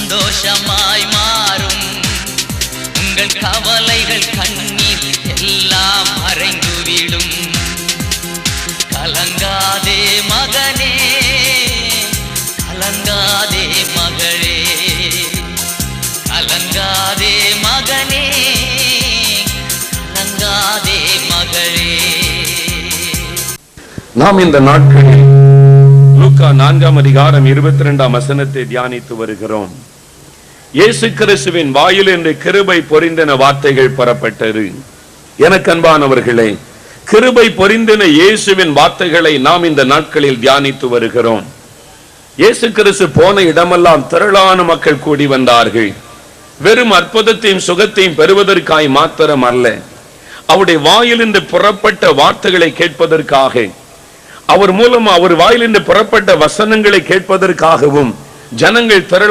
சந்தோஷமாய் மாறும். உங்கள் கவலைகள் கண்ணீர் எல்லாம் மறைந்துவிடும். கலங்காதே மகனே, கலங்காதே மகளே, கலங்காதே மகனே, கலங்காதே மகளே. நாம் இந்த நாட்களில் லூக்கா 4ஆம் அதிகாரம் 22ஆம் வசனத்தை தியானித்து வருகிறோம். இயேசு கிறிஸ்துவின் வாயில் என்று கிருபை பொரிந்தன வார்த்தைகள் பெறப்பட்டது. எனக்கு அன்பானவர்களே, கிருபை பொரிந்தன இயேசுவின் வார்த்தைகளை நாம் இந்த நாட்களில் தியானித்து வருகிறோம். இயேசு கிறிஸ்து போன இடமெல்லாம் திரளான மக்கள் கூடி வந்தார்கள். வெறும் அற்புதத்தையும் சுகத்தையும் பெறுவதற்காய் மாத்திரம் அல்ல, அவருடைய வாயிலிருந்து புறப்பட்ட வார்த்தைகளை கேட்பதற்காக, அவர் மூலம் அவர் வாயிலிருந்து புறப்பட்ட வசனங்களை கேட்பதற்காகவும் ஜனங்கள் திரளாக